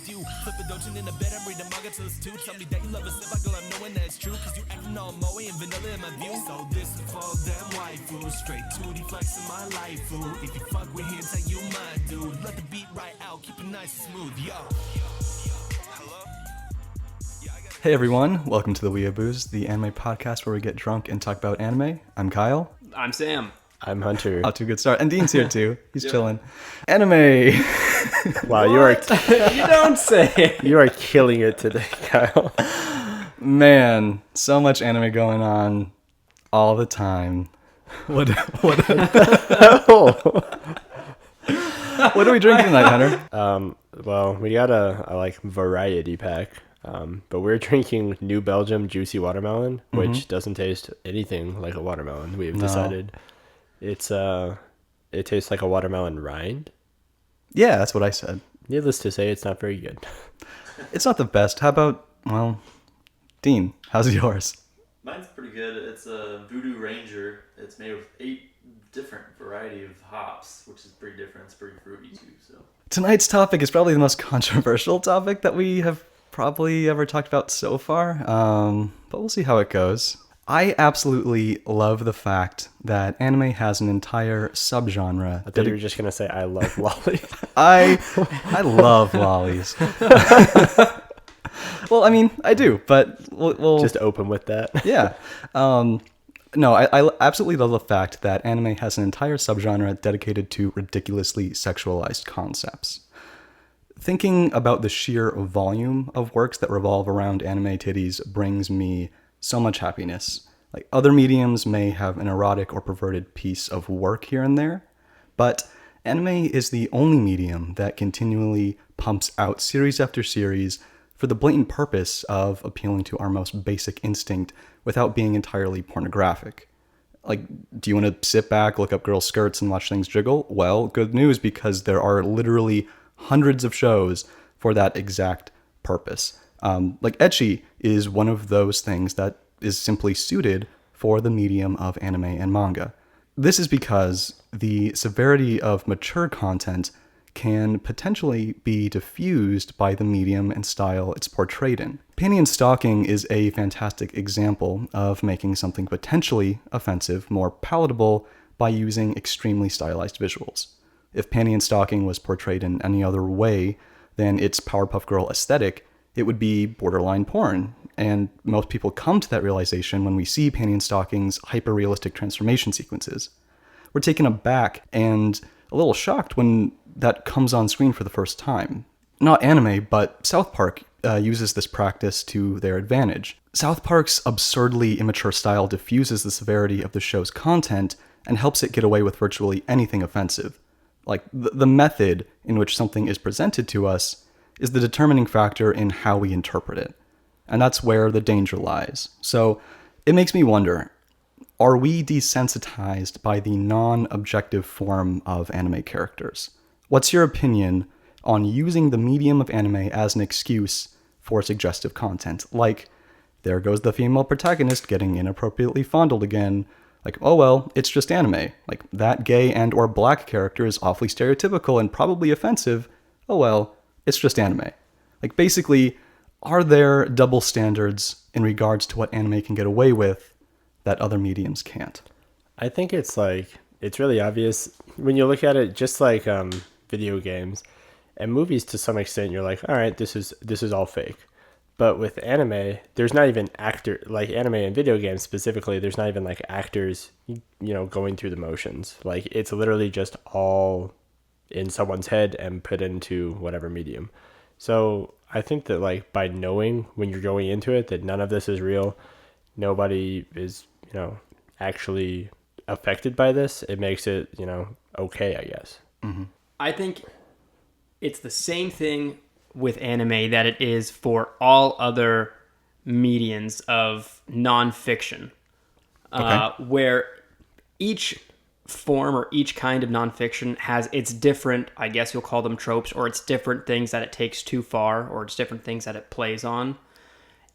view. Flip a doujin in the bed, I'm reading manga till it's two. Tell me that you love us if I go, I'm knowing that it's true. Cause you acting all moe and vanilla in my view. So this is for them waifus, straight 2D flex in my life, fool. If you fuck with him, tell you my dude. Let the beat right out, keep it nice and smooth, yo. Hey everyone, welcome to the Weeaboos, the anime podcast where we get drunk and talk about anime. I'm Kyle. I'm Sam. I'm Hunter. Off to a good start. And Dean's here too. He's chilling. Anime! Wow, you are You don't say. you are killing it today, Kyle. Man, so much anime going on all the time. What are we drinking tonight, Hunter? Well, we got a variety pack. But we're drinking New Belgium Juicy Watermelon, which doesn't taste anything like a watermelon. We've decided it tastes like a watermelon rind. Yeah, that's what I said. Needless to say, it's not very good. It's not the best. How about, well, Dean, how's yours? Mine's pretty good. It's a Voodoo Ranger. It's made with 8 different variety of hops, which is pretty different. It's pretty fruity too. So Tonight's topic is probably the most controversial topic that we have probably ever talked about so far, but we'll see how it goes. I absolutely love the fact that anime has an entire subgenre. I thought you were just going to say, I love lollies. I love lollies. Well, I mean, I do, but we'll Just open with that. yeah. No, I absolutely love the fact that anime has an entire subgenre dedicated to ridiculously sexualized concepts. Thinking about the sheer volume of works that revolve around anime titties brings me so much happiness. Like, other mediums may have an erotic or perverted piece of work here and there, but anime is the only medium that continually pumps out series after series for the blatant purpose of appealing to our most basic instinct without being entirely pornographic. Like, do you want to sit back, look up girls' skirts, and watch things jiggle? Well, good news, because there are literally hundreds of shows for that exact purpose. Like ecchi is one of those things that is simply suited for the medium of anime and manga. This is because the severity of mature content can potentially be diffused by the medium and style it's portrayed in. Panty and stalking is a fantastic example of making something potentially offensive more palatable by using extremely stylized visuals. If Panty and Stalking was portrayed in any other way than its Powerpuff Girl aesthetic, it would be borderline porn. And most people come to that realization when we see Panty and Stocking's hyper-realistic transformation sequences. We're taken aback and a little shocked when that comes on screen for the first time. Not anime, but South Park uses this practice to their advantage. South Park's absurdly immature style diffuses the severity of the show's content and helps it get away with virtually anything offensive. Like, the method in which something is presented to us is the determining factor in how we interpret it. And that's where the danger lies. So it makes me wonder, are we desensitized by the non-objective form of anime characters? What's your opinion on using the medium of anime as an excuse for suggestive content? Like, there goes the female protagonist getting inappropriately fondled again. Like, oh well, it's just anime. Like, that gay and or black character is awfully stereotypical and probably offensive. Oh well, it's just anime. Like, basically, are there double standards in regards to what anime can get away with that other mediums can't? I think it's really obvious when you look at it, just like video games and movies to some extent. You're like, all right, this is all fake. But with anime, there's not even anime and video games specifically, there's not even actors, going through the motions. Like, it's literally just all in someone's head and put into whatever medium. So I think that by knowing when you're going into it that none of this is real, nobody is, actually affected by this, it makes it, okay, I guess. Mm-hmm. I think it's the same thing with anime that it is for all other mediums of nonfiction, where each form or each kind of nonfiction has its different, I guess you'll call them tropes, or it's different things that it takes too far, or it's different things that it plays on.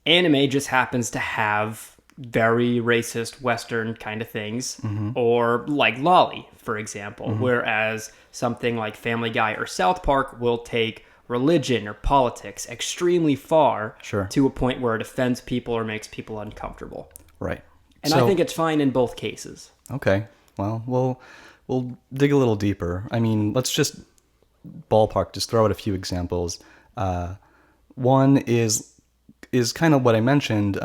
Anime just happens to have very racist Western kind of things, or like Lolly, for example, whereas something like Family Guy or South Park will take religion or politics extremely far Sure. to a point where it offends people or makes people uncomfortable. Right. And I think it's fine in both cases. Okay. Well, we'll dig a little deeper. I mean, let's just ballpark, just throw out a few examples. One is kind of what I mentioned,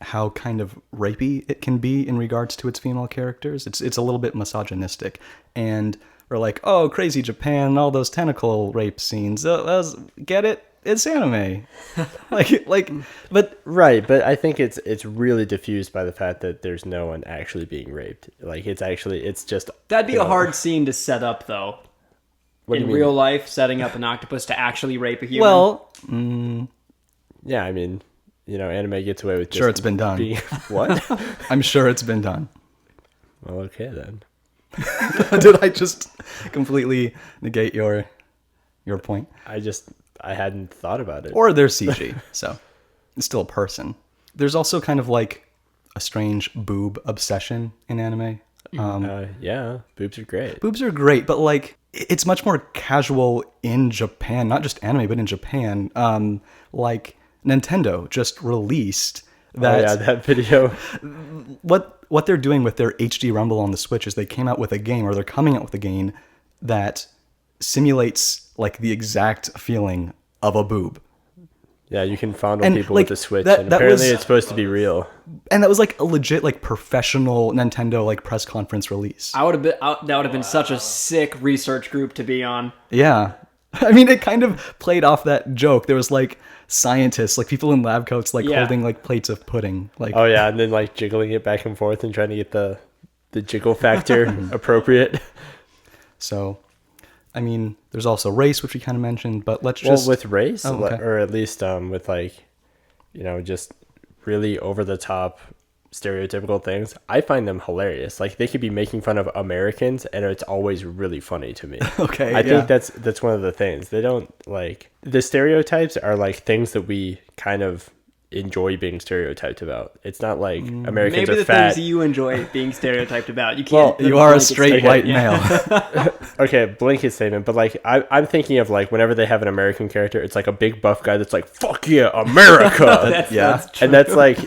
how kind of rapey it can be in regards to its female characters. It's a little bit misogynistic, and we're like, oh, crazy Japan, all those tentacle rape scenes. Get it? It's anime. But Right, but I think it's really diffused by the fact that there's no one actually being raped. Like it's just That'd be a hard scene to set up, though. What do In you mean? real life, setting up an octopus to actually rape a human. well, Yeah, I mean, anime gets away with just sure, it's been done. What? I'm sure it's been done. Well, okay then. Did I just completely negate your point? I hadn't thought about it. Or they're CG, so it's still a person. There's also kind of like a strange boob obsession in anime. Yeah, boobs are great. Boobs are great, but like it's much more casual in Japan, not just anime, but in Japan. Like Nintendo just released that that video. what they're doing with their HD Rumble on the Switch is they came out with a game, or they're coming out with a game that simulates like the exact feeling of a boob. Yeah, you can fondle And, people like, with the Switch, that and apparently was- it's supposed to be real. And that was like a legit like professional Nintendo like press conference release. that would have been such a sick research group to be on. Yeah. I mean, it kind of played off that joke. There was like scientists, like people in lab coats, like Yeah. holding like plates of pudding. Like, Oh yeah, and then like jiggling it back and forth and trying to get the jiggle factor appropriate. so, I mean, there's also race, which we kind of mentioned, but let's Well, just with race, Oh, okay. or at least with like, just really over the top stereotypical things, I find them hilarious. Like they could be making fun of Americans, and it's always really funny to me. Okay, I yeah. think that's one of the things. They don't like the stereotypes are like things that we kind of enjoy being stereotyped about. It's not like Americans Maybe are the fat. things you enjoy being stereotyped about. You Well, can't. you are a blanket straight statement. white Yeah. male. Okay, blanket statement, but like I'm thinking of like whenever they have an American character, it's like a big buff guy that's like, "Fuck yeah, America!" That's true. And that's like,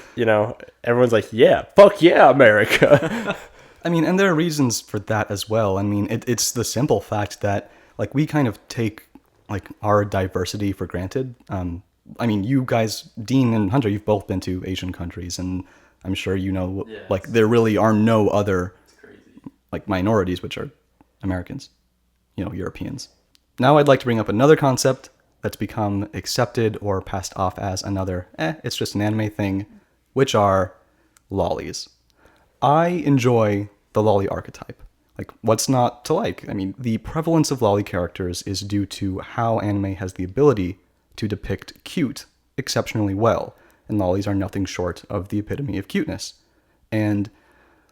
everyone's like, "Yeah, fuck yeah, America!" I mean, and there are reasons for that as well. I mean, it's the simple fact that like we kind of take like our diversity for granted. I mean, you guys, Dean and Hunter, you've both been to Asian countries, and I'm sure Yes. like there really are no other It's crazy. like minorities, which are Americans, Europeans. Now I'd like to bring up another concept that's become accepted or passed off as another, it's just an anime thing, which are lollies. I enjoy the lolly archetype. Like, what's not to like? I mean, the prevalence of lolly characters is due to how anime has the ability to depict cute exceptionally well, and lollies are nothing short of the epitome of cuteness. And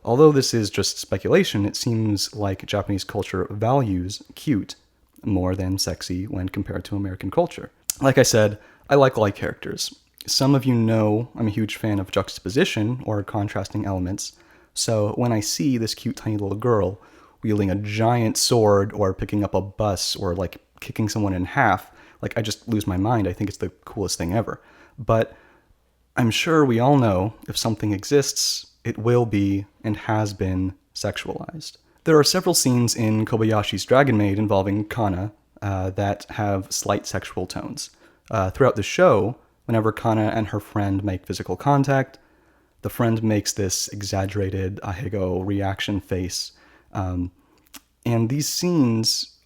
although this is just speculation, it seems like Japanese culture values cute more than sexy when compared to American culture. Like I said, I like lolly characters. Some of you know I'm a huge fan of juxtaposition or contrasting elements, so when I see this cute tiny little girl wielding a giant sword or picking up a bus or like kicking someone in half, like I just lose my mind. I think it's the coolest thing ever. But I'm sure we all know if something exists, it will be and has been sexualized. There are several scenes in Kobayashi's Dragon Maid involving Kana that have slight sexual tones. Throughout the show, whenever Kana and her friend make physical contact, the friend makes this exaggerated ahego reaction face. And these scenes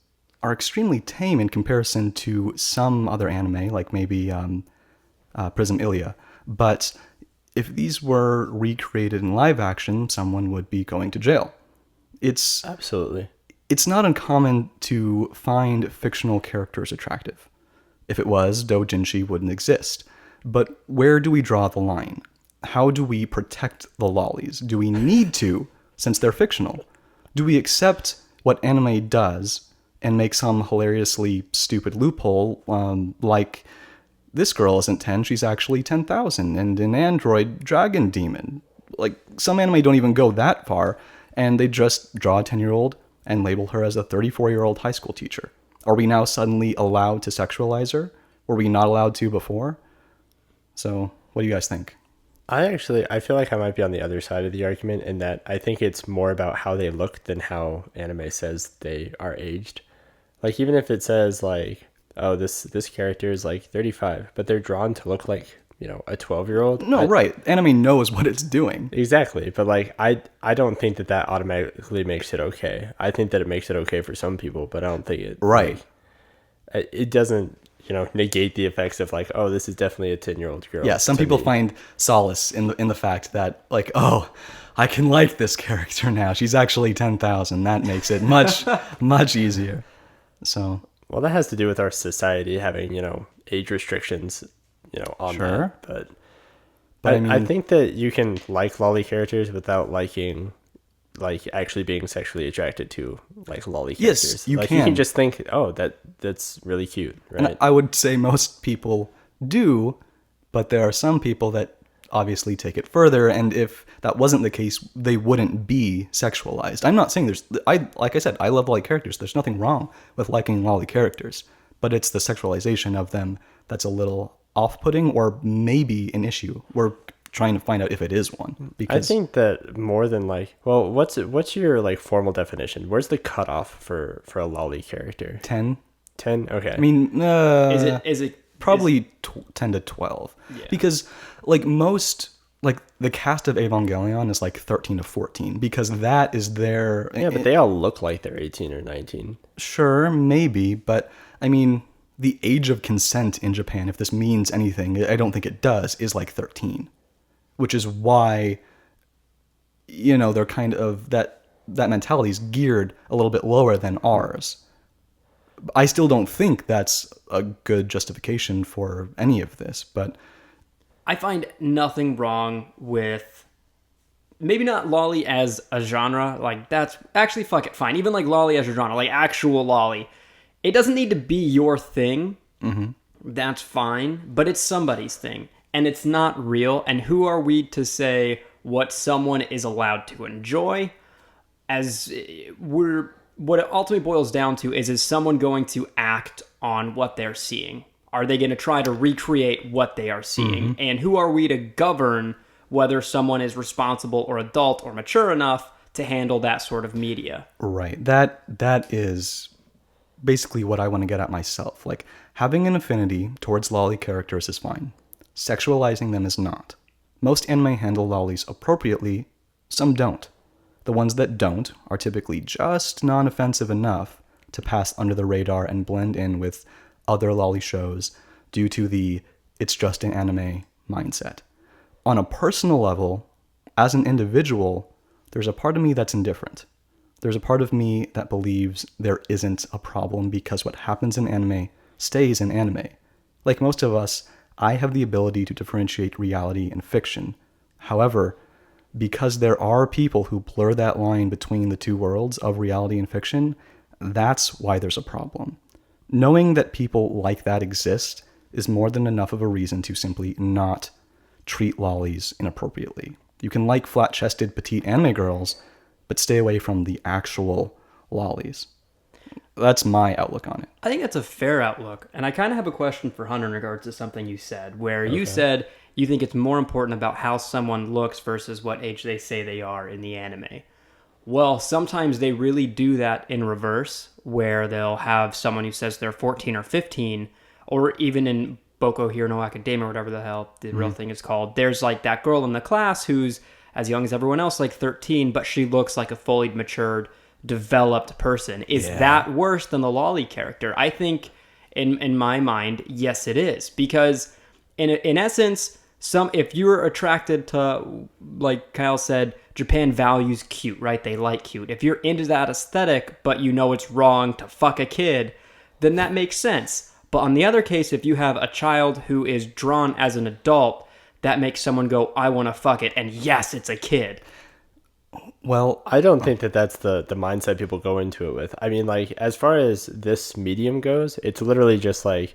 are extremely tame in comparison to some other anime, like maybe Prism Ilia. But if these were recreated in live action, someone would be going to jail. Absolutely. It's not uncommon to find fictional characters attractive. If it was, doujinshi wouldn't exist. But where do we draw the line? How do we protect the lollies? Do we need to, since they're fictional? Do we accept what anime does and make some hilariously stupid loophole, like this girl isn't 10, she's actually 10,000, and an android dragon demon? Like, some anime don't even go that far, and they just draw a 10-year-old and label her as a 34-year-old high school teacher. Are we now suddenly allowed to sexualize her? Were we not allowed to before? So, what do you guys think? I feel like I might be on the other side of the argument in that I think it's more about how they look than how anime says they are aged. Like, even if it says like, oh, this character is like 35, but they're drawn to look like, a 12-year-old. No, right. Anime knows what it's doing. Exactly. But like, I don't think that automatically makes it okay. I think that it makes it okay for some people, but I don't think it Right. It doesn't, negate the effects of like, oh, this is definitely a 10-year-old girl. Yeah, some to people me. find solace in the fact that, like, oh, I can like this character now. She's actually 10,000. That makes it much, much easier. So, Well, that has to do with our society having, age restrictions, on Sure. that. But But I think that you can like lolly characters without liking, like, actually being sexually attracted to, like, lolly Yes, characters. you like, can. You can just think, oh, that's really cute, right? and I would say most people do, but there are some people that obviously take it further, and if that wasn't the case, they wouldn't be sexualized. I'm not saying like I said, I love lolly characters. There's nothing wrong with liking lolly characters, but it's the sexualization of them that's a little off-putting or maybe an issue. We're trying to find out if it is one. I Because think that more than like, well, what's your like formal definition? Where's the cutoff for a lolly character? 10, 10? Okay. I mean, Is it probably 10 to 12. Yeah. Because like most, like the cast of Evangelion is like 13 to 14 because that is their... yeah, but they all look like they're 18 or 19. Sure, maybe, but I mean, the age of consent in Japan, if this means anything, I don't think it does, is like 13. Which is why, they're kind of, that mentality is geared a little bit lower than ours. I still don't think that's a good justification for any of this, but I find nothing wrong with maybe not lolly as a genre. Like, that's actually, fuck it, fine. Even like lolly as a genre, like actual lolly. It doesn't need to be your thing. Mm-hmm. That's fine, but it's somebody's thing. And it's not real. And who are we to say what someone is allowed to enjoy? What it ultimately boils down to is someone going to act on what they're seeing? Are they going to try to recreate what they are seeing? Mm-hmm. And who are we to govern whether someone is responsible or adult or mature enough to handle that sort of media? right, that is basically what I want to get at myself. Like, having an affinity towards lolly characters is fine. Sexualizing them is not. Most anime handle lollies appropriately, some don't. The ones that don't are typically just non-offensive enough to pass under the radar and blend in with other lolly shows due to the it's just an anime mindset. On a personal level, as an individual, there's a part of me that's indifferent. There's a part of me that believes there isn't a problem because what happens in anime stays in anime. Like most of us, I have the ability to differentiate reality and fiction. However, because there are people who blur that line between the two worlds of reality and fiction, that's why there's a problem. Knowing that people like that exist is more than enough of a reason to simply not treat lollies inappropriately. You can like flat-chested petite anime girls, but stay away from the actual lollies. That's my outlook on it. I think that's a fair outlook. And I kind of have a question for Hunter in regards to something you said, where you said you think it's more important about how someone looks versus what age they say they are in the anime. Well, sometimes they really do that in reverse, where they'll have someone who says they're 14 or 15, or even in Boku Hero no Academia, or whatever the hell the real thing is called. There's like that girl in the class who's as young as everyone else, like 13, but she looks like a fully matured, developed person. Is that worse than the lolly character? I think, in my mind, yes, it is. Because in essence, if you're attracted to, like Kyle said, Japan values cute, right? They like cute. If you're into that aesthetic, but you know it's wrong to fuck a kid, then that makes sense. But on the other case, if you have a child who is drawn as an adult, that makes someone go, I want to fuck it. And yes, it's a kid. Well, I don't think that that's the mindset people go into it with. I mean, like, as far as this medium goes, it's literally just like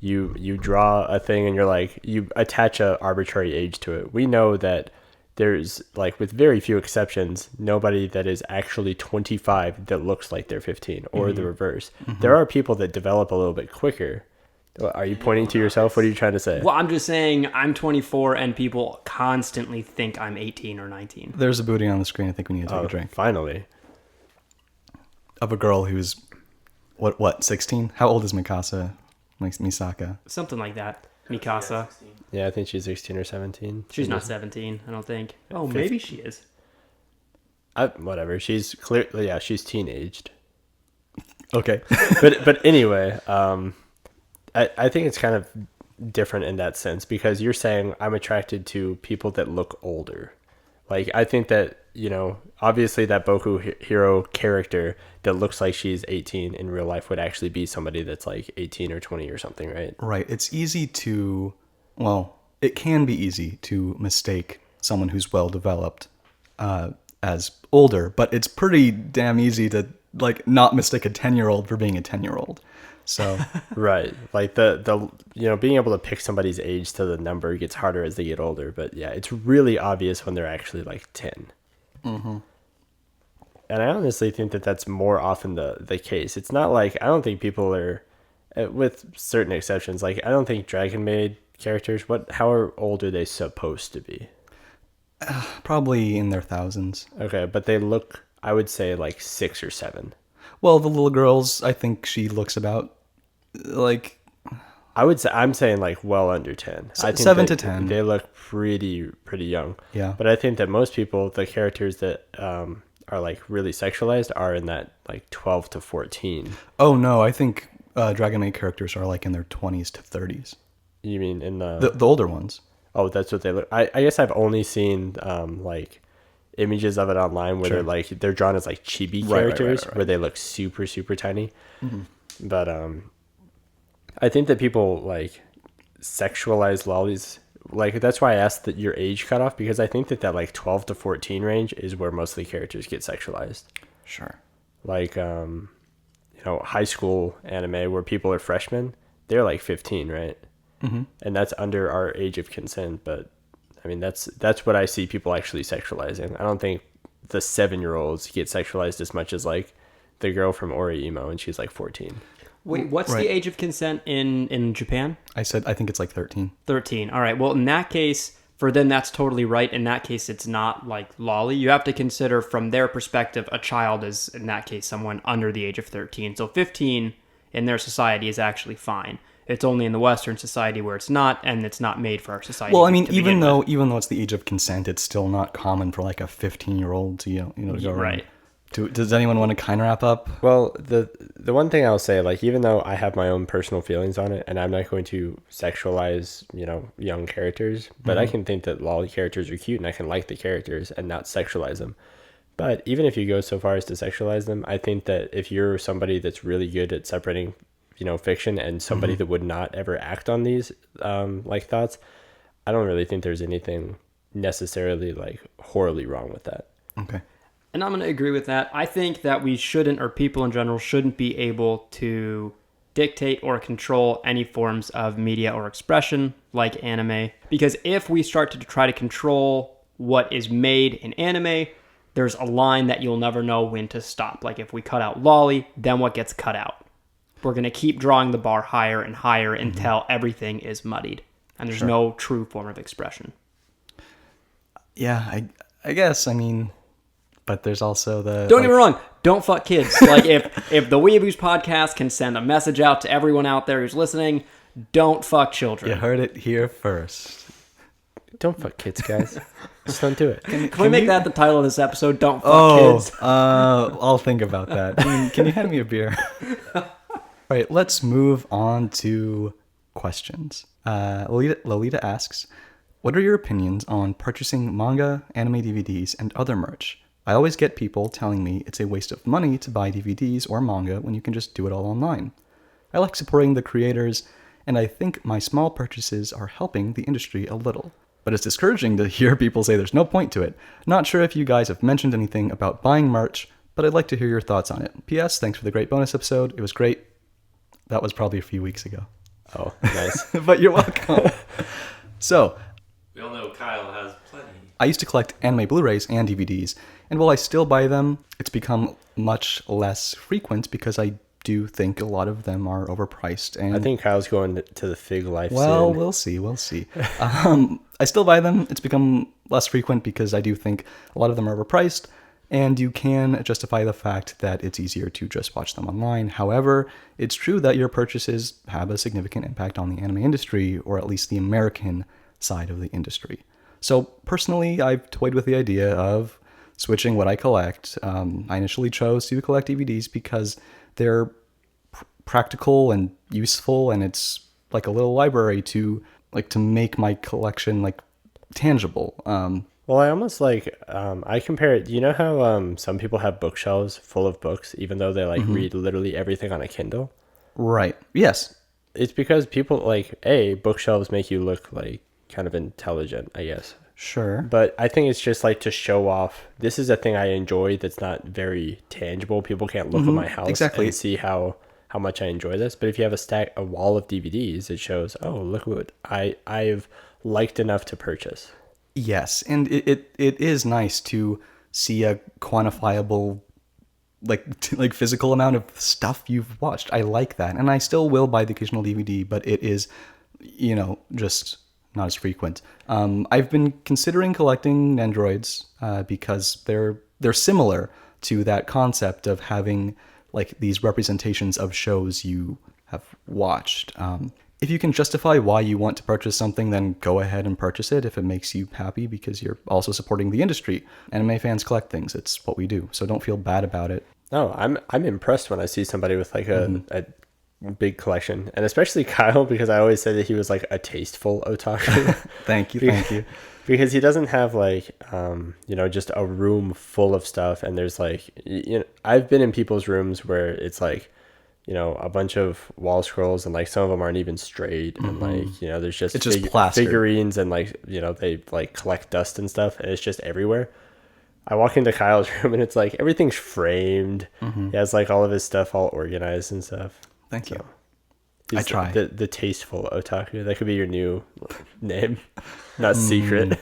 you draw a thing and you're like, you attach a arbitrary age to it. We know that there's like, with very few exceptions, nobody that is actually 25 that looks like they're 15, or the reverse. There are people that develop a little bit quicker. Are you pointing to yourself? What are you trying to say? Well, I'm just saying I'm 24 and people constantly think I'm 18 or 19. There's a booty on the screen. I think we need to take a drink. Finally. Of a girl who's, what, 16? How old is Mikasa? Like Misaka? Something like that. Mikasa. Yeah, I think she's 16 or 17. She's not 17, I don't think. Oh, maybe she is. Whatever. She's clearly, yeah, she's teenaged. Okay. But anyway, I think it's kind of different in that sense, because you're saying I'm attracted to people that look older. Like, I think that, you know, obviously that Boku hero character that looks like she's 18 in real life would actually be somebody that's like 18 or 20 or something, right? Right. It's easy to, well, it can be easy to mistake someone who's well developed as older, but it's pretty damn easy to like not mistake a 10-year-old for being a 10-year-old. So right, like the you know, being able to pick somebody's age to the number gets harder as they get older, but yeah, it's really obvious when they're actually like 10. Mm-hmm. And I honestly think that that's more often the case. It's not like, I don't think people are, with certain exceptions, like I don't think Dragon Maid characters, how old are they supposed to be? Probably in their thousands. Okay, but they look, I would say, like 6 or 7. Well, the little girls, I think she looks about like, I would say, I'm saying like well under 10. I think 7 to 10. They look pretty young. Yeah. But I think that most people, the characters that are like really sexualized, are in that like 12 to 14. Oh no, I think Dragon Maid characters are like in their 20s to 30s. You mean in the older ones? Oh, that's what they look. I guess I've only seen like images of it online where they're drawn as like chibi characters, right. Where they look super tiny. Mm-hmm. But I think that people like sexualize lolis. Like, that's why I asked that your age cutoff, because I think that like 12 to 14 range is where most of the characters get sexualized. Sure. Like you know, high school anime where people are freshmen, they're like 15, right? Mm-hmm. And that's under our age of consent. But I mean, that's what I see people actually sexualizing. I don't think the 7-year-olds get sexualized as much as like the girl from Ori Emo, and she's like 14. Wait, what's the age of consent in Japan? I think it's like 13. 13. All right. Well, in that case, for them, that's totally right. In that case, it's not like lolly. You have to consider from their perspective, a child is, in that case, someone under the age of 13. So 15 in their society is actually fine. It's only in the Western society where it's not, and it's not made for our society. Well, I mean, even though it's the age of consent, it's still not common for like a 15-year-old to to go around. Right. Does anyone want to kind of wrap up? Well, the one thing I'll say, like, even though I have my own personal feelings on it, and I'm not going to sexualize, you know, young characters, but I can think that lolly characters are cute, and I can like the characters and not sexualize them. But even if you go so far as to sexualize them, I think that if you're somebody that's really good at separating, you know, fiction and somebody that would not ever act on these like thoughts, I don't really think there's anything necessarily like horribly wrong with that. Okay. And I'm going to agree with that. I think that we shouldn't, or people in general shouldn't be able to dictate or control any forms of media or expression like anime. Because if we start to try to control what is made in anime, there's a line that you'll never know when to stop. Like if we cut out lolly, then what gets cut out? We're going to keep drawing the bar higher and higher until everything is muddied. And there's no true form of expression. Yeah, I guess, I mean... But there's also the... Don't get me wrong. Don't fuck kids. Like, if the Weeaboos podcast can send a message out to everyone out there who's listening, don't fuck children. You heard it here first. Don't fuck kids, guys. Just don't do it. Can we make that the title of this episode? Don't fuck kids. I'll think about that. Can you hand me a beer? All right, let's move on to questions. Lolita asks, what are your opinions on purchasing manga, anime DVDs, and other merch? I always get people telling me it's a waste of money to buy DVDs or manga when you can just do it all online. I like supporting the creators, and I think my small purchases are helping the industry a little. But it's discouraging to hear people say there's no point to it. Not sure if you guys have mentioned anything about buying merch, but I'd like to hear your thoughts on it. P.S. Thanks for the great bonus episode. It was great. That was probably a few weeks ago. Oh, nice. But you're welcome. So... We all know Kyle has plenty. I used to collect anime Blu-rays and DVDs, and while I still buy them, it's become much less frequent because I do think a lot of them are overpriced. And I think Kyle's going to the Fig Life well, soon. we'll see. I still buy them. It's become less frequent because I do think a lot of them are overpriced, and you can justify the fact that it's easier to just watch them online. However, it's true that your purchases have a significant impact on the anime industry, or at least the American side of the industry. So personally, I've toyed with the idea of switching what I collect. I initially chose to collect DVDs because they're practical and useful, and it's like a little library to make my collection like tangible. Well, I almost I compare it. You know how some people have bookshelves full of books, even though they read literally everything on a Kindle? Right. Yes. It's because people bookshelves make you look like kind of intelligent, I guess. Sure. But I think it's just to show off. This is a thing I enjoy that's not very tangible. People can't look at my house and see how much I enjoy this. But if you have a wall of DVDs, it shows, oh, look what I've liked enough to purchase. Yes, and it is nice to see a quantifiable like physical amount of stuff you've watched. I like that. And I still will buy the occasional DVD, but it is, just not as frequent. I've been considering collecting Nendoroids because they're similar to that concept of having like these representations of shows you have watched. If you can justify why you want to purchase something, then go ahead and purchase it if it makes you happy because you're also supporting the industry. Anime fans collect things. It's what we do. So don't feel bad about it. No, I'm impressed when I see somebody with a big collection, and especially Kyle, because I always say that he was like a tasteful otaku. Thank you. Because he doesn't have just a room full of stuff, and there's I've been in people's rooms where it's a bunch of wall scrolls, and some of them aren't even straight, and there's just it's just plastered. Figurines, and they collect dust and stuff, and it's just everywhere. I walk into Kyle's room and it's everything's framed. He has all of his stuff all organized and stuff. Thank you. I try. The tasteful otaku. That could be your new name. Not secret.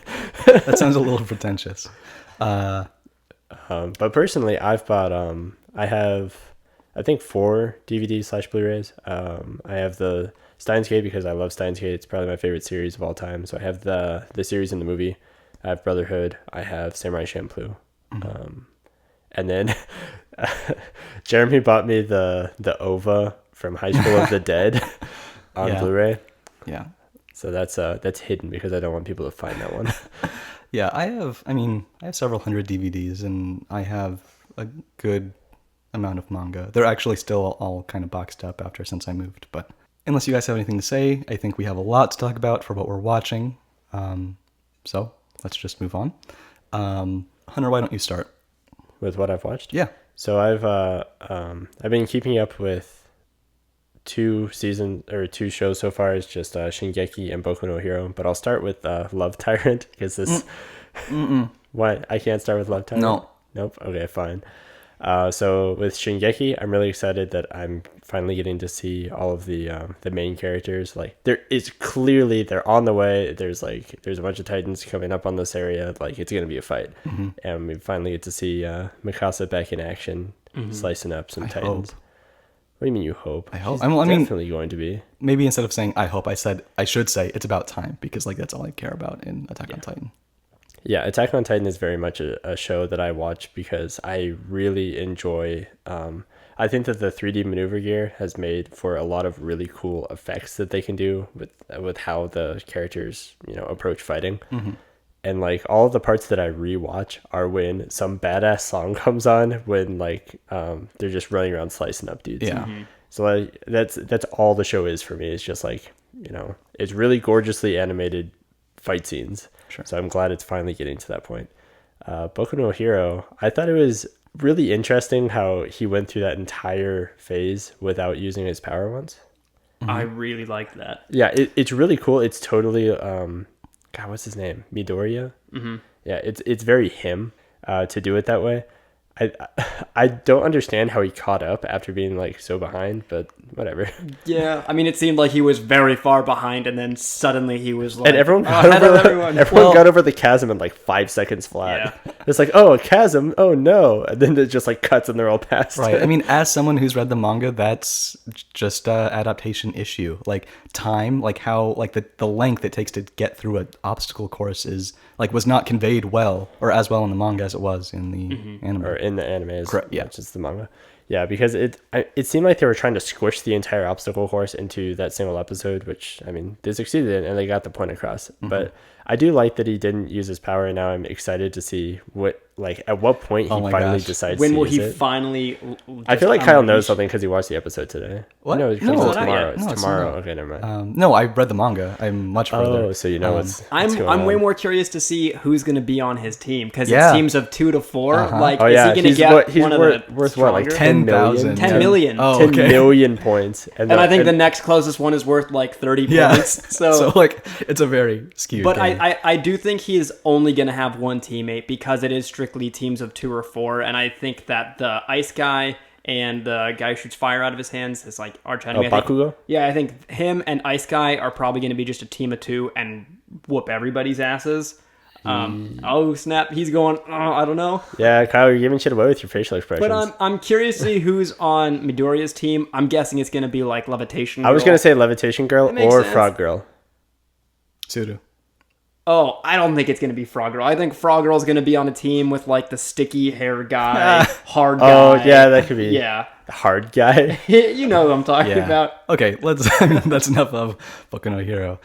That sounds a little pretentious. But personally, I've bought I have I think 4 DVDs / Blu-rays. I have the Steins Gate because I love Steins Gate. It's probably my favorite series of all time. So I have the series and the movie. I have Brotherhood. I have Samurai Champloo. And then Jeremy bought me the OVA from High School of the Dead on Blu-ray. Yeah. So that's hidden because I don't want people to find that one. Yeah, I have several hundred DVDs, and I have a good amount of manga. They're actually still all kind of boxed up since I moved, but unless you guys have anything to say, I think we have a lot to talk about for what we're watching. So let's just move on. Hunter, why don't you start? With what I've watched? Yeah. So I've been keeping up with 2 shows so far. It's just Shingeki and Boku no Hero, but I'll start with Love Tyrant because this what I can't start with Love Tyrant? Nope. Okay, fine. So with Shingeki, I'm really excited that I'm finally getting to see all of the main characters. They're on the way. There's a bunch of Titans coming up on this area. It's gonna be a fight, and we finally get to see Mikasa back in action, slicing up some Titans. Hope. What do you mean you hope? I hope. She's definitely going to be. Maybe instead of saying I hope, I should say it's about time because that's all I care about in Attack on Titan. Yeah, Attack on Titan is very much a show that I watch because I really enjoy. I think that the 3D maneuver gear has made for a lot of really cool effects that they can do with how the characters approach fighting. And all of the parts that I rewatch are when some badass song comes on when they're just running around slicing up dudes. Yeah. So that's all the show is for me. It's just it's really gorgeously animated fight scenes. Sure. So I'm glad it's finally getting to that point. Boku no Hero, I thought it was really interesting how he went through that entire phase without using his power once. I really liked that. Yeah, it's really cool. It's totally God, what's his name? Midoriya? Yeah, it's very him to do it that way. I don't understand how he caught up after being like so behind, but whatever. Yeah, I mean, it seemed like he was very far behind, and then suddenly he was like, And everyone got ahead of over everyone. everyone got over the chasm in like 5 seconds flat. Yeah. It's like, oh, a chasm, oh no, and then it just like cuts and they're all past. Right. it. I mean, as someone who's read the manga, that's just a adaptation issue. Like time, like how, like the length it takes to get through an obstacle course is like was not conveyed well or as well in the manga as it was in the anime. Or in the anime, as Correct, yeah. much as the manga. Yeah, because it seemed like they were trying to squish the entire obstacle course into that single episode, which, I mean, they succeeded in and they got the point across. But I do like that he didn't use his power, and now I'm excited to see at what point he Oh my finally gosh. decides When to will use he it. finally? I feel like Kyle knows something because he watched the episode today. What? No, it comes No, out it's not tomorrow. yet. It's No, it's tomorrow. not. Okay, never mind. No, I read the manga. I'm much further. Oh, so you know what's I'm going way on. more curious to see who's going to be on his team because Yeah. it's teams of 2 to 4. Like, Oh is yeah, he going to he's get he's one worth, of the worth what, like stronger? 10,000. 10 million. Oh, 10 okay. million points. And And I think the next closest one is worth like 30 Yeah. points. So, like it's a very skewed. but game. I do think he is only going to have one teammate because it is strictly teams of 2 or 4. And I think that the ice guy and the guy who shoots fire out of his hands is like arch enemy. Bakugo? Yeah, I think him and ice guy are probably going to be just a team of 2 and whoop everybody's asses. Oh snap! He's going. I don't know. Yeah, Kyle, you're giving shit away with your facial expressions. But I'm curious to see who's on Midoriya's team. I'm guessing it's going to be like Levitation Girl. I was gonna say Levitation Girl That makes or sense. Frog Girl. Tsuru. Oh, I don't think it's going to be Frog Girl. I think Frog Girl's going to be on a team with like the sticky hair guy, hard guy. Oh yeah, that could be Yeah. hard guy. You know what I'm talking Yeah. about. Okay, let's. I mean, that's enough of Boku no Hero.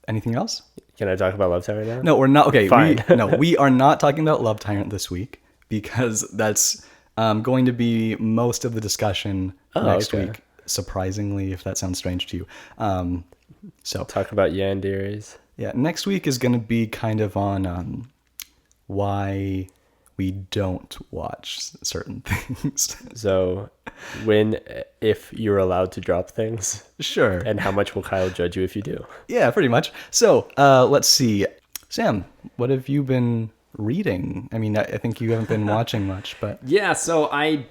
Anything else? Can I talk about Love Tower now? No, we're not. Okay, Fine. we are not talking about Love Tyrant this week because that's going to be most of the discussion next okay. week. Surprisingly, if that sounds strange to you. So Talk about Yandere's. yeah, next week is going to be kind of on why we don't watch certain things. So, if you're allowed to drop things, Sure. and how much will Kyle judge you if you do? Yeah, pretty much. So let's see. Sam, what have you been reading? I mean, I think you haven't been watching much, but Yeah, so I've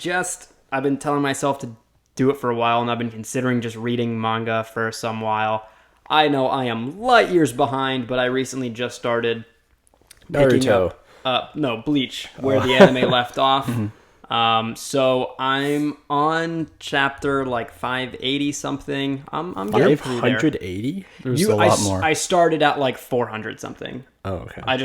been telling myself to do it for a while, and I've been considering just reading manga for some while. I know I am light years behind, but I recently just started picking Naruto. up, Bleach, where the anime left off. So I'm on chapter like 580 something. I'm getting through there. 580? there's a lot more. I started at like 400 something. Oh, okay. I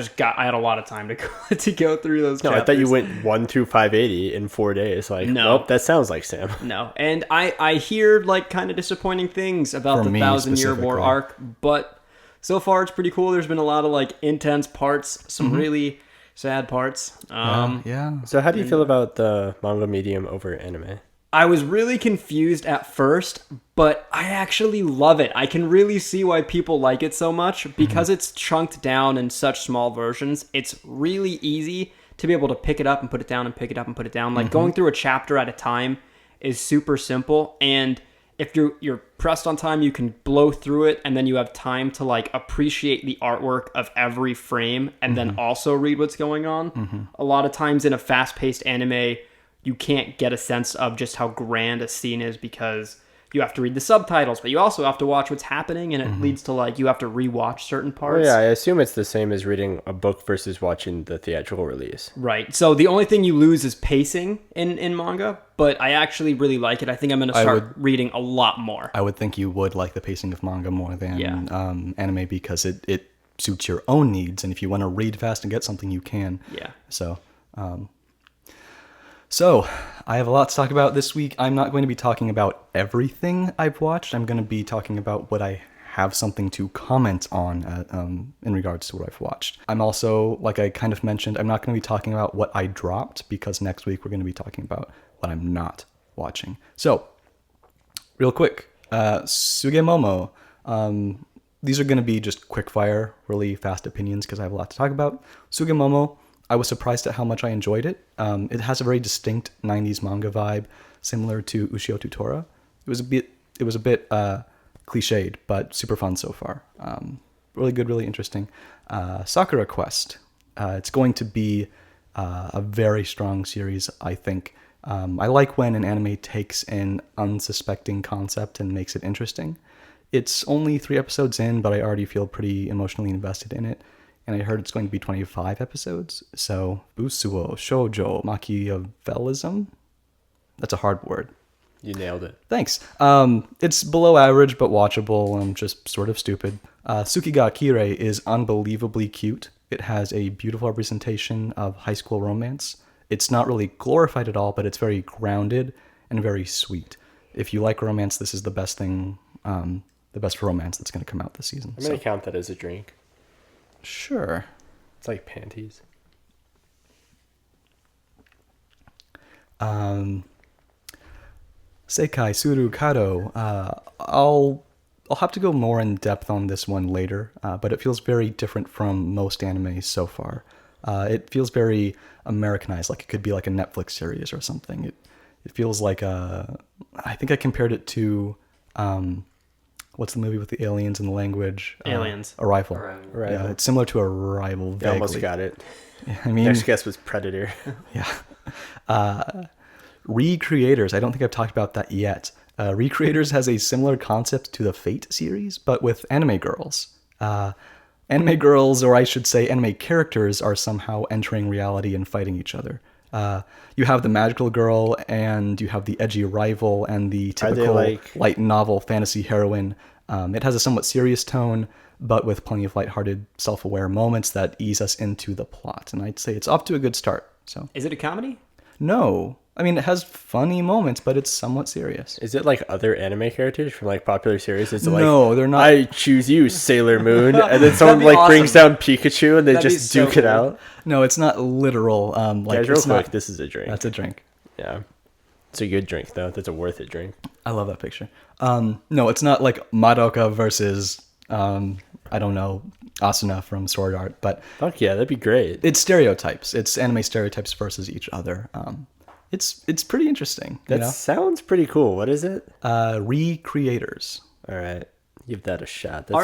had a lot of time to go through those No, chapters. I thought you went 1 through 580 in 4 days. Like, No. nope, that sounds like Sam. No, and I hear like kind of disappointing things about For the me 1,000-Year War specifically. arc, but so far it's pretty cool. There's been a lot of like intense parts, some really sad parts. yeah. So, how do you feel about the manga medium over anime? I was really confused at first, but I actually love it. I can really see why people like it so much because it's chunked down in such small versions. It's really easy to be able to pick it up and put it down and pick it up and put it down. Like going through a chapter at a time is super simple, and if you're pressed on time, you can blow through it, and then you have time to like appreciate the artwork of every frame and then also read what's going on. A lot of times in a fast-paced anime, you can't get a sense of just how grand a scene is because you have to read the subtitles, but you also have to watch what's happening, and it leads to like you have to rewatch certain parts. Well, yeah, I assume it's the same as reading a book versus watching the theatrical release. Right. So the only thing you lose is pacing in manga, but I actually really like it. I think I'm going to start reading a lot more. I would think you would like the pacing of manga more than Yeah. Anime because it suits your own needs, and if you want to read fast and get something, you can. Yeah. So, I have a lot to talk about this week. I'm not going to be talking about everything I've watched. I'm going to be talking about what I have something to comment on in regards to what I've watched. I'm also, like I kind of mentioned, I'm not going to be talking about what I dropped because next week we're going to be talking about what I'm not watching. So, real quick, Sugemomo. These are going to be just quickfire, really fast opinions because I have a lot to talk about. Sugemomo. I was surprised at how much I enjoyed it. It has a very distinct 90s manga vibe, similar to Ushio Tutora. It was a bit cliched, but super fun so far. Really good, really interesting. Sakura Quest. It's going to be A very strong series, I think. I like when an anime takes an unsuspecting concept and makes it interesting. It's only 3 episodes in, but I already feel pretty emotionally invested in it. And I heard it's going to be 25 episodes. So, Busuo Shoujo Machiavellism? That's a hard word. You nailed it. Thanks. It's below average, but watchable and just sort of stupid. Tsukiga Kirei is unbelievably cute. It has a beautiful representation of high school romance. It's not really glorified at all, but it's very grounded and very sweet. If you like romance, this is the best thing, the best romance that's going to come out this season. I'm going to count that as a drink. Sure. It's like panties. Seikai Suru Kado. I'll have to go more in depth on this one later, but it feels very different from most animes so far. It feels very Americanized, like it could be like a Netflix series or something. It feels like I think I compared it to what's the movie with the aliens and the language? Aliens. Arrival. Arrival. Yeah, it's similar to Arrival. You Vaguely. almost got it. I mean, Next guess was Predator. yeah. Recreators. I don't think I've talked about that yet. Recreators has a similar concept to the Fate series, but with anime girls. Anime girls, or I should say anime characters, are somehow entering reality and fighting each other. You have the magical girl, and you have the edgy rival, and the typical light novel fantasy heroine. It has a somewhat serious tone, but with plenty of lighthearted, self-aware moments that ease us into the plot. And I'd say it's off to a good start. So, Is it a comedy? no. I mean, it has funny moments, but it's somewhat serious. Is it like other anime characters from like popular series? Is it like, No, they're not. I choose you, Sailor Moon, and then someone be like awesome. brings down Pikachu and they That'd be just so duke it cool. out? No, it's not literal. Like, Guys, real it's quick, not, this is a drink. that's a drink. Yeah. It's a good drink, though. That's a worth it drink. I love that picture. No, it's not like Madoka versus, I don't know, Asuna from Sword Art, but Fuck yeah, that'd be great. it's stereotypes. It's anime stereotypes versus each other. It's pretty interesting. That sounds pretty cool. What is it? Recreators. All right. Give that a shot. That's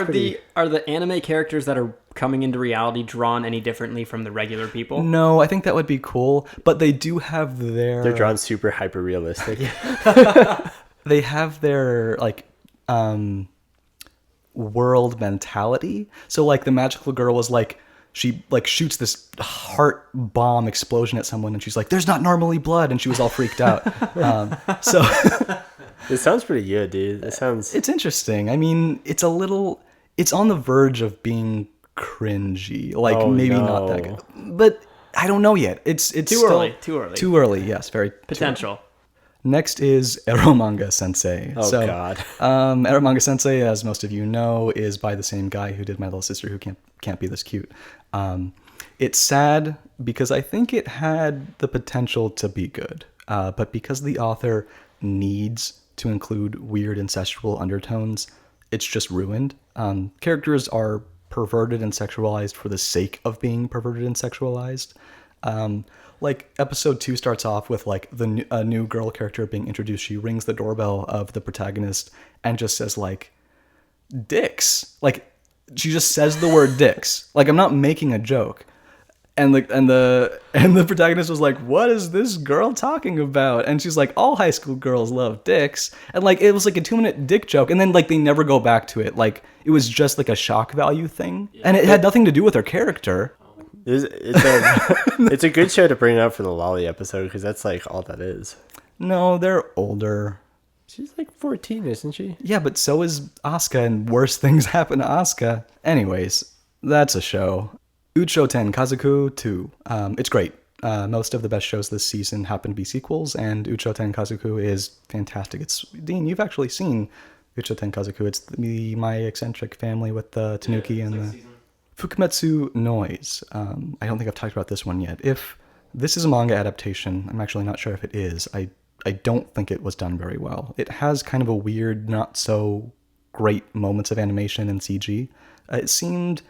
Are the anime characters that are coming into reality drawn any differently from the regular people? No, I think that would be cool, but they do have They're drawn super hyper realistic. they have their like world mentality. So like the magical girl was like, she like shoots this heart bomb explosion at someone and she's like, there's not normally blood, and she was all freaked out. So It sounds pretty good, dude. It sounds. it's interesting. I mean, it's on the verge of being cringy. Like maybe not that good. But I don't know yet. It's Too still early. Too early. Too early, yes, very Potential. Next is Eromanga Sensei. Oh, God. Eromanga Sensei, as most of you know, is by the same guy who did My Little Sister Who Can't Be This Cute. It's sad because I think it had the potential to be good, but because the author needs to include weird incestual undertones, it's just ruined. Characters are perverted and sexualized for the sake of being perverted and sexualized. Like episode 2 starts off with like a new girl character being introduced. She rings the doorbell of the protagonist and just says like, dicks. Like she just says the word dicks. Like I'm not making a joke. And the protagonist was like, what is this girl talking about? And she's like, all high school girls love dicks. And like it was like a 2-minute dick joke, and then like they never go back to it. Like it was just like a shock value thing. And it had nothing to do with her character. It's a good show to bring up for the Loli episode because that's like all that is. No, they're older. She's like 14, isn't she? Yeah, but so is Asuka, and worse things happen to Asuka. Anyways, that's a show. Uchoten Kazoku 2. It's great. Most of the best shows this season happen to be sequels, and Uchoten Kazoku is fantastic. Dean, you've actually seen Uchoten Kazoku. It's my eccentric family with the Tanuki and the Fukumetsu Noise. I don't think I've talked about this one yet. If this is a manga adaptation, I'm actually not sure if it is. I don't think it was done very well. It has kind of a weird, not so great moments of animation and CG. It seemed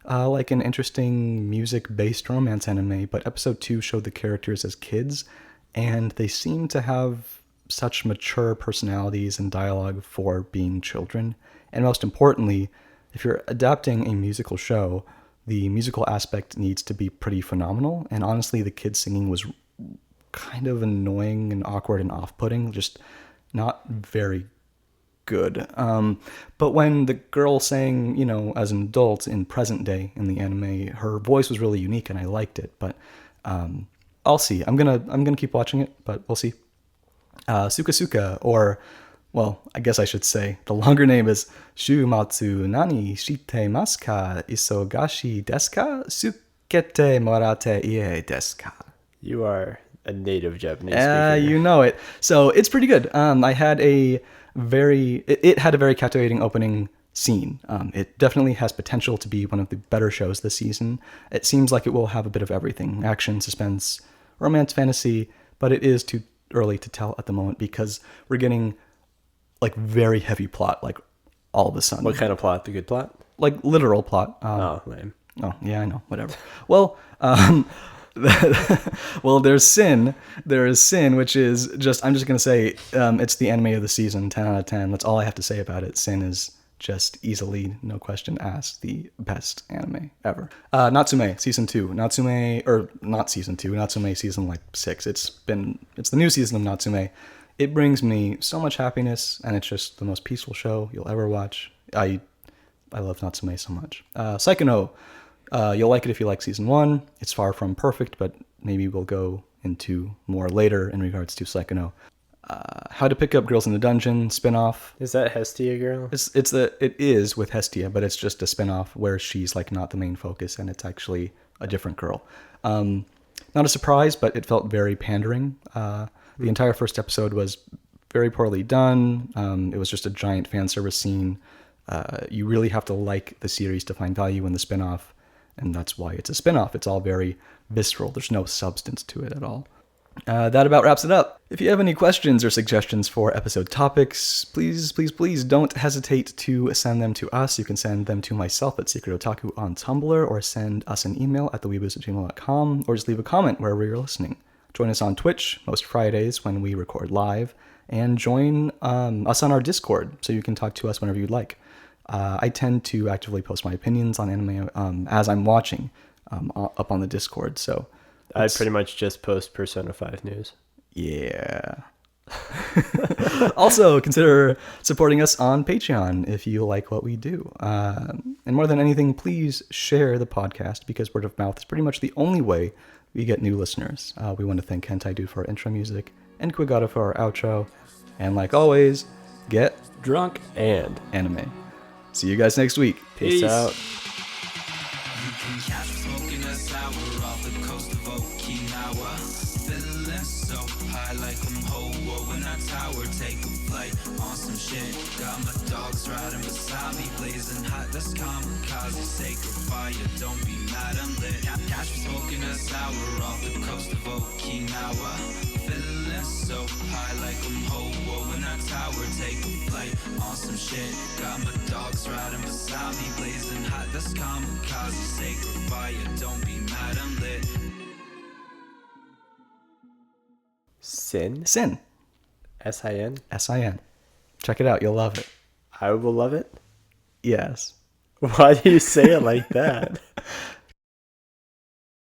like an interesting music-based romance anime, but episode 2 showed the characters as kids, and they seem to have such mature personalities and dialogue for being children. And most importantly, if you're adapting a musical show, the musical aspect needs to be pretty phenomenal. And honestly, the kids singing was kind of annoying and awkward and off-putting, just not very good. But when the girl sang, you know, as an adult in present day in the anime, her voice was really unique and I liked it. But I'll see. I'm gonna keep watching it, but we'll see. Suka Suka, or well, I guess I should say the longer name is Shumatsu nani shite masu ka? Isogashi desu ka? Sukete morate ie desu ka? You are a native Japanese speaker. You know it. So it's pretty good. I had it had a very captivating opening scene. It definitely has potential to be one of the better shows this season. It seems like it will have a bit of everything: action, suspense, romance, fantasy, but it is too early to tell at the moment because we're getting like very heavy plot, like all of a sudden. What kind of plot? The good plot? Like literal plot. Lame. Oh, yeah, I know. Whatever. Well, well, there's Sin. There is Sin, which is just, I'm just going to say, it's the anime of the season, 10 out of 10. That's all I have to say about it. Sin is just easily, no question asked, the best anime ever. Natsume, season 2. Natsume, or not season 2, Natsume season like 6. It's the new season of Natsume. It brings me so much happiness, and it's just the most peaceful show you'll ever watch. I love Natsume so much. Psychono, you'll like it if you like season 1. It's far from perfect, but maybe we'll go into more later in regards to Psychono. How to Pick Up Girls in the Dungeon spinoff. Is that Hestia girl? It is with Hestia, but it's just a spinoff where she's like not the main focus, and it's actually a different girl. Not a surprise, but it felt very pandering. The entire first episode was very poorly done. It was just a giant fan service scene. You really have to like the series to find value in the spinoff, and that's why it's a spinoff. It's all very visceral. There's no substance to it at all. That about wraps it up. If you have any questions or suggestions for episode topics, please don't hesitate to send them to us. You can send them to myself at Secret Otaku on Tumblr, or send us an email at theweeboos@gmail.com, or just leave a comment wherever you're listening. Join us on Twitch most Fridays when we record live, and join us on our Discord so you can talk to us whenever you'd like. I tend to actively post my opinions on anime as I'm watching up on the Discord, so I pretty much just post Persona 5 news. Yeah. Also, consider supporting us on Patreon if you like what we do. And more than anything, please share the podcast, because word of mouth is pretty much the only way we get new listeners. We want to thank Hentai Dude for our intro music, and Quigata for our outro. And like always, get Drunk and anime. See you guys next week. Peace out. You can catch me smoking a sour off the coast of Okinawa. Feeling so high like I'm Ho-Oh in that tower. Take a flight on some shit. Got my dogs riding beside me, blazing hot. That's kamikaze, sacred fire. Don't be mad, I'm lit. Catch me smoking a sour off the coast of Okinawa. Feeling so high like I'm Ho-Oh in that tower. Take a flight on some shit. Got my dogs riding beside me, blazing hot. That's kamikaze, sacred fire. Don't be mad, I'm lit. Sin? Sin. S-I-N? S-I-N. Check it out. You'll love it. I will love it. Yes. Why do you say it like that?